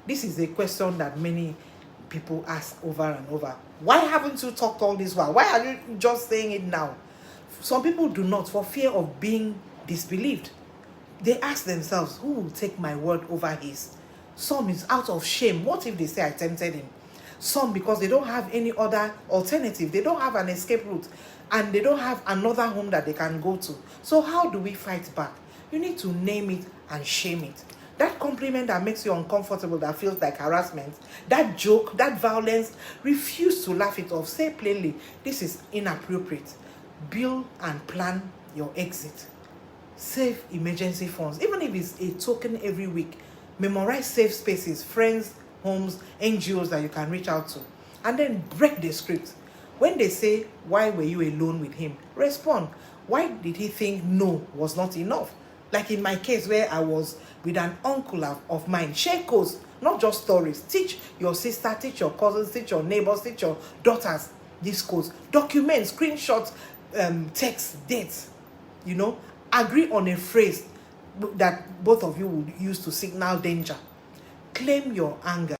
This is a question that many people ask over and over. Why haven't you talked all this while? Why are you just saying it now? Some people do not, for fear of being disbelieved. They ask themselves, who will take my word over his? Some is out of shame. What if they say I tempted him? Some because they don't have any other alternative. They don't have an escape route. And they don't have another home that they can go to. So how do we fight back? You need to name it and shame it. That compliment that makes you uncomfortable, that feels like harassment, that joke, that violence, refuse to laugh it off. Say plainly, this is inappropriate. Build and plan your exit. Save emergency funds, even if it's a token every week. Memorize safe spaces, friends, homes, NGOs that you can reach out to. And then break the script. When they say, why were you alone with him? Respond, why did he think no was not enough? Like in my case where I was with an uncle of mine. Share codes, not just stories. Teach your sister, teach your cousins, teach your neighbors, teach your daughters these codes. Document, screenshots, text, dates. Agree on a phrase that both of you would use to signal danger. Claim your anger.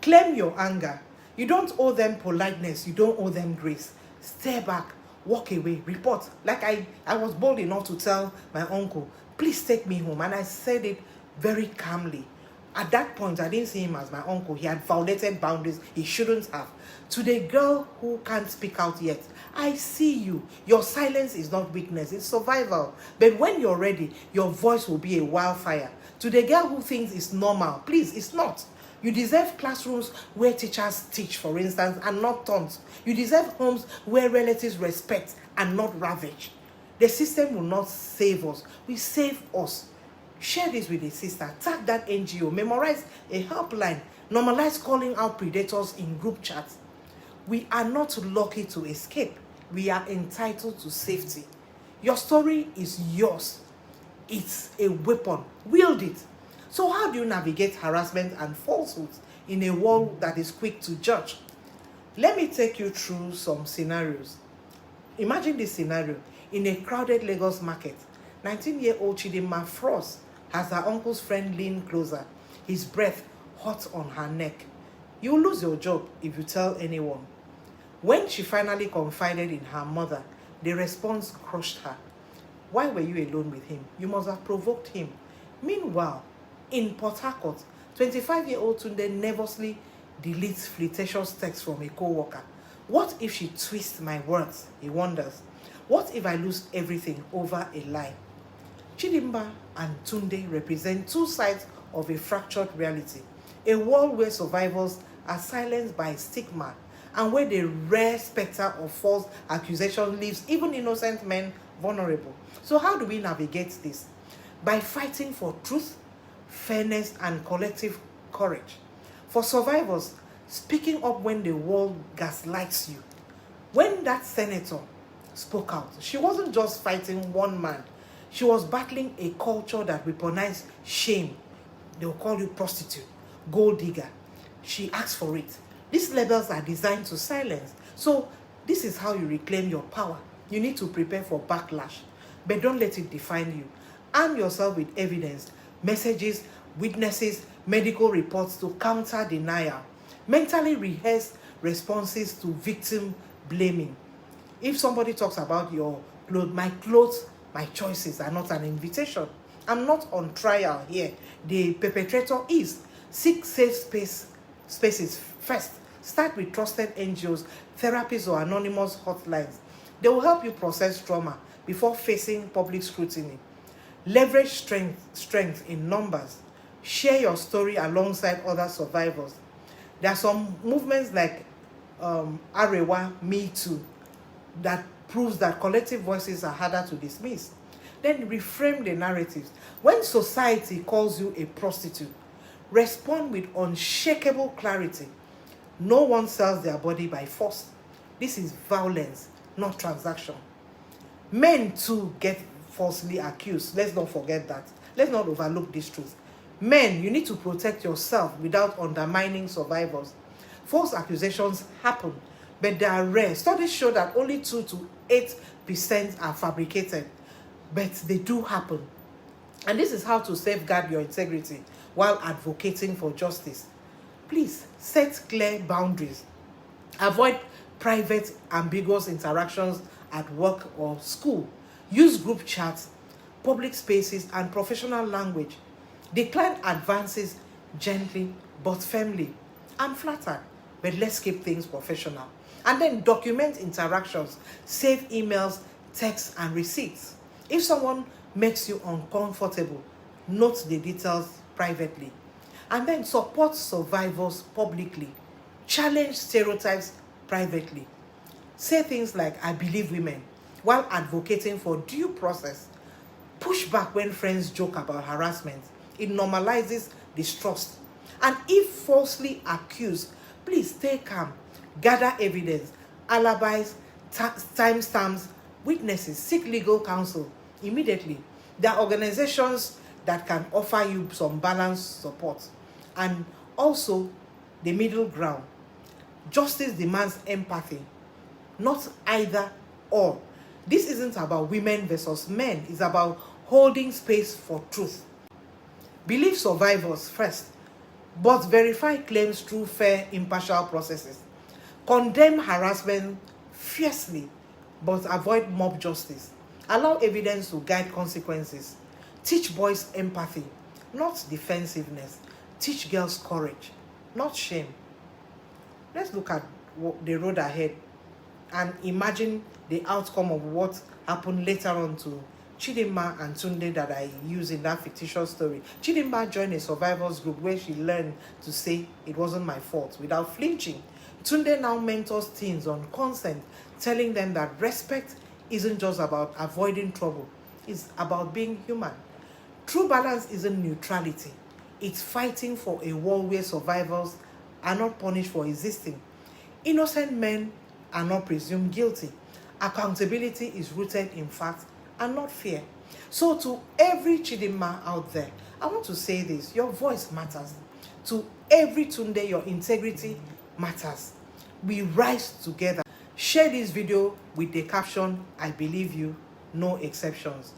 Claim your anger. You don't owe them politeness. You don't owe them grace. Stay back. Walk away. Report. Like I was bold enough to tell my uncle, please take me home. And I said it very calmly. At that point, I didn't see him as my uncle. He had violated boundaries he shouldn't have. To the girl who can't speak out yet, I see you. Your silence is not weakness, it's survival. But when you're ready, your voice will be a wildfire. To the girl who thinks it's normal, please, it's not. You deserve classrooms where teachers teach, for instance, and not taunt. You deserve homes where relatives respect and not ravage. The system will not save us. We save us. Share this with a sister. Tag that NGO. Memorize a helpline. Normalize calling out predators in group chats. We are not lucky to escape. We are entitled to safety. Your story is yours. It's a weapon. Wield it. So how do you navigate harassment and falsehoods in a world that is quick to judge? Let me take you through some scenarios. Imagine this scenario. In a crowded Lagos market, 19-year-old Chidinma Frost has her uncle's friend lean closer, his breath hot on her neck. You will lose your job if you tell anyone. When she finally confided in her mother, the response crushed her. Why were you alone with him? You must have provoked him. Meanwhile, in Port Harcourt, 25-year-old Tunde nervously deletes flirtatious text from a co-worker. What if she twists my words? He wonders. What if I lose everything over a lie? Chidinma and Tunde represent two sides of a fractured reality. A world where survivors are silenced by stigma and where the rare specter of false accusation leaves even innocent men vulnerable. So how do we navigate this? By fighting for truth, fairness, and collective courage. For survivors, speaking up when the world gaslights you. When that senator spoke out, she wasn't just fighting one man. She was battling a culture that weaponized shame. They will call you prostitute, gold digger. She asked for it. These labels are designed to silence. So this is how you reclaim your power. You need to prepare for backlash, but don't let it define you. Arm yourself with evidence, messages, witnesses, medical reports to counter denial. Mentally rehearse responses to victim blaming. If somebody talks about your clothes, my choices are not an invitation. I'm not on trial here. The perpetrator is. Seek safe spaces first. Start with trusted NGOs, therapists, or anonymous hotlines. They will help you process trauma before facing public scrutiny. Leverage strength in numbers. Share your story alongside other survivors. There are some movements like Arewa, Me Too, that proves that collective voices are harder to dismiss. Then reframe the narratives. When society calls you a prostitute, respond with unshakable clarity. No one sells their body by force. This is violence, not transaction. Men too get falsely accused. Let's not forget that. Let's not overlook this truth. Men, you need to protect yourself without undermining survivors. False accusations happen, but they are rare. Studies show that only 2 to 8% are fabricated, but they do happen. And this is how to safeguard your integrity. while advocating for justice. Please set clear boundaries. Avoid private, ambiguous interactions at work or school. Use group chats, public spaces, and professional language. Decline advances gently but firmly. I'm flattered, but let's keep things professional. And then document interactions, save emails, texts, and receipts. If someone makes you uncomfortable, note the details privately. And then support survivors publicly. Challenge stereotypes privately. Say things like, I believe women, while advocating for due process. Push back when friends joke about harassment. It normalizes distrust. And if falsely accused, please stay calm. Gather evidence, alibis, timestamps, witnesses, seek legal counsel immediately. There are organizations that can offer you some balanced support. And also, the middle ground. Justice demands empathy, not either or. This isn't about women versus men, it's about holding space for truth. Believe survivors first, but verify claims through fair, impartial processes. Condemn harassment fiercely, but avoid mob justice. Allow evidence to guide consequences. Teach boys empathy, not defensiveness. Teach girls courage, not shame. Let's look at the road ahead and imagine the outcome of what happened later on to Chidinma and Tunde that I use in that fictitious story. Chidinma joined a survivors group where she learned to say it wasn't my fault without flinching. Tunde now mentors teens on consent, telling them that respect isn't just about avoiding trouble, it's about being human. True balance isn't neutrality, it's fighting for a world where survivors are not punished for existing. Innocent men are not presumed guilty. Accountability is rooted in fact and not fear. So to every Chidinma out there, I want to say this: your voice matters. To every Tunde, your integrity matters. We rise together. Share this video with the caption, I believe you, no exceptions.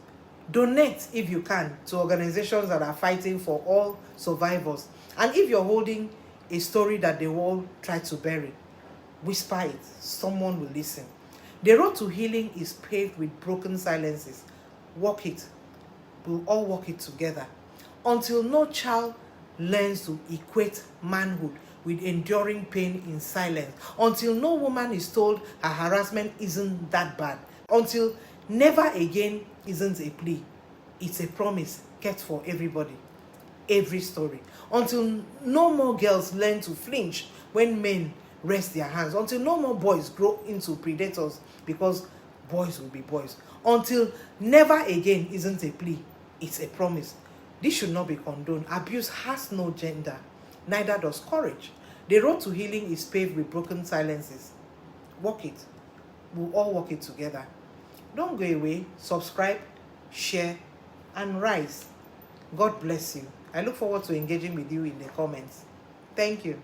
Donate if you can to organizations that are fighting for all survivors. And if you're holding a story that the world tried to bury, whisper it. Someone will listen. The road to healing is paved with broken silences. Walk it. We'll all walk it together. Until no child learns to equate manhood with enduring pain in silence. Until no woman is told her harassment isn't that bad. Until never again isn't a plea. It's a promise kept for everybody. Every story. Until no more girls learn to flinch when men rest their hands. Until no more boys grow into predators, because boys will be boys. Until never again isn't a plea, it's a promise. This should not be condoned. Abuse has no gender, neither does courage. The road to healing is paved with broken silences. Walk it. We'll all walk it together. Don't go away. Subscribe, share, and rise. God bless you. I look forward to engaging with you in the comments. Thank you.